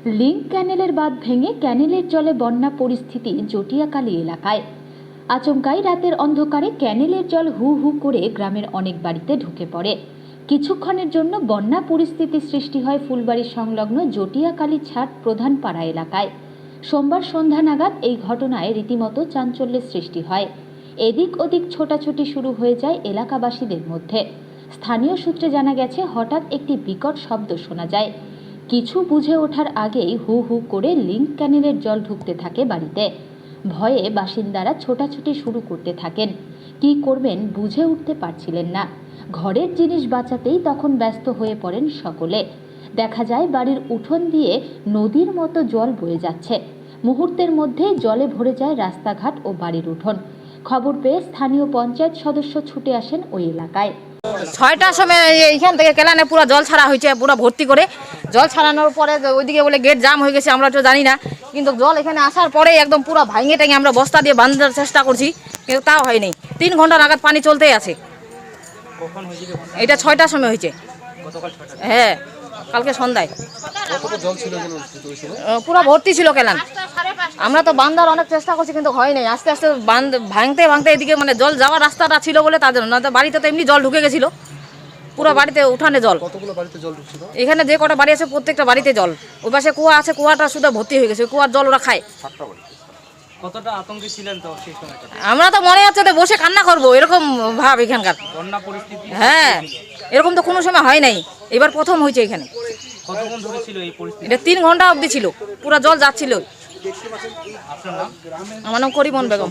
Link ক্যানেলের বাঁধ ভেঙে ক্যানেলের জলে বন্যা পরিস্থিতি জটিয়াকালী এলাকায়। আচমকাই রাতের অন্ধকারে ক্যানেলের জল হু হু করে গ্রামের অনেক বাড়িতে ঢুকে পড়ে। কিছুক্ষণের জন্য বন্যা পরিস্থিতি সৃষ্টি হয় ফুলবাড়ি সংলগ্ন জটিয়াকালী ছাট প্রধান পাড়া এলাকায়। সোমবার সন্ধ্যা নাগাদ এই ঘটনায় রীতিমতো চাঞ্চল্যের সৃষ্টি হয়। এদিক ওদিক ছোটাছুটি শুরু হয়ে যায় এলাকাবাসীদের মধ্যে। স্থানীয় সূত্রে জানা গেছে, হঠাৎ একটি বিকট শব্দ শোনা যায়। কিছু বুঝে ওঠার আগেই হু হু করে লিংক ক্যানেলের জল ঢুকতে থাকে বাড়িতে। ভয়ে বাসিন্দারা ছোটাছুটি শুরু করতে থাকেন। কি করবেন বুঝে উঠতে পারছিলেন না। ঘরের জিনিস বাঁচাতেই তখন ব্যস্ত হয়ে পড়েন সকলে। দেখা যায় বাড়ির উঠোন দিয়ে নদীর মতো জল বয়ে যাচ্ছে। মুহূর্তের মধ্যে জলে ভরে যায় রাস্তাঘাট ও বাড়ির উঠোন। খবর পেয়ে স্থানীয় পঞ্চায়েত সদস্য ছুটে আসেন ওই এলাকায়। ৬টার সময় এইখান থেকে কেলানে পুরো জল ছাড়া হয়েছে, পুরো ভর্তি করে। জল ছাড়ানোর পরে ওইদিকে বলে গেট জাম হয়ে গেছে, আমরা তো জানি না। কিন্তু জল এখানে আসার পরে একদম পুরো ভাঙে টেঙে আমরা বস্তা দিয়ে বাঁধার চেষ্টা করছি, কিন্তু তাও হয়নি। ৩ ঘন্টা নাগাদ পানি চলতেই আছে। এটা ৬টার সময় হয়েছে। হ্যাঁ, কালকে সন্ধ্যায় পুরো ভর্তি ছিল কেলান। আমরা তো বাঁধার অনেক চেষ্টা করছি, কিন্তু হয় নাই। আস্তে আস্তে ভাঙতে ভাঙতে এদিকে মানে জল যাওয়ার রাস্তাটা ছিল বলে তার জন্য, না বাড়িতে তো এমনি জল ঢুকে গেছিল। পুরো বাড়িতে উঠানে জল। এখানে যে কটা বাড়ি আছে প্রত্যেকটা বাড়িতে জল। ওই পাশে কুয়া আছে, কুয়াটা শুধু ভর্তি হয়ে গেছে। কুয়ার জল ওরা খায়। কতটা আতঙ্কে ছিলেন তো সেই সময়টা? আমরা তো মনে হচ্ছে যে বসে কান্না করবো, এরকম ভাব এখানকার। বন্যা পরিস্থিতি? হ্যাঁ, এরকম তো কোনো সময় হয় নাই, এবার প্রথম হয়েছে এখানে। কতক্ষণ ধরে ছিল এই পরিস্থিতি? এটা 3 ঘন্টা অবধি ছিল, পুরো জল যাচ্ছিল। আপনার নাম? আমার নাম করিমন বেগম।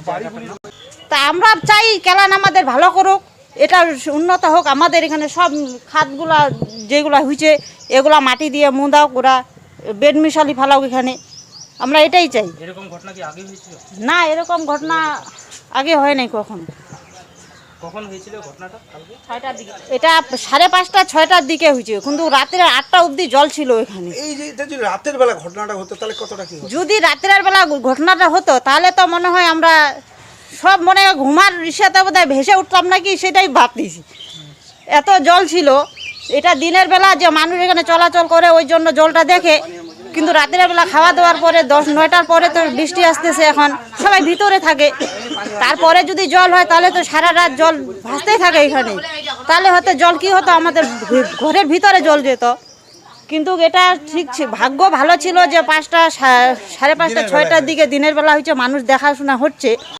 তা আমরা চাই কেলান আমাদের ভালো করুক, এটা উন্নত হোক। আমাদের এখানে সব খাতগুলা যেগুলা হয়েছে এগুলা মাটি দিয়ে মুদাও ওরা বেড মিশালি ফেলাও এখানে, আমরা এটাই চাই। এরকম ঘটনা কি আগে হয়েছিল? না, এরকম ঘটনা আগে হয় নাই কখনো। কখন হয়েছিল ঘটনাটা? কালকে 6টার দিকে। এটা 5:30 6টার দিকে হয়েছে, কিন্তু রাতের 8টা অবধি জল ছিল এখানে। এই যে এটা যদি রাতের বেলা ঘটনাটা হতো তাহলে কতটা কি হতো? যদি রাতের বেলা ঘটনাটা হতো তাহলে তো মনে হয় আমরা সব মনে হয় ঘুমার রিসাতে বোধহয় ভেসে উঠতাম নাকি, সেটাই ভাবতেছি। এত জল ছিল। এটা দিনের বেলা যে মানুষ এখানে চলাচল করে ওই জন্য জলটা দেখে, কিন্তু রাতের বেলা খাওয়া দাওয়ার পরে 10-9টার পরে তো বৃষ্টি আসতেছে, এখন সবাই ভিতরে থাকে। তারপরে যদি জল হয় তাহলে তো সারা রাত জল ভাসতেই থাকে এখানে। তাহলে হয়তো জল কি হতো, আমাদের ঘরের ভিতরে জল যেত। কিন্তু এটা ঠিক ভাগ্য ভালো ছিল যে 5টা 5:30 6টার দিকে দিনের বেলা হয়েছে, মানুষ দেখাশোনা হচ্ছে।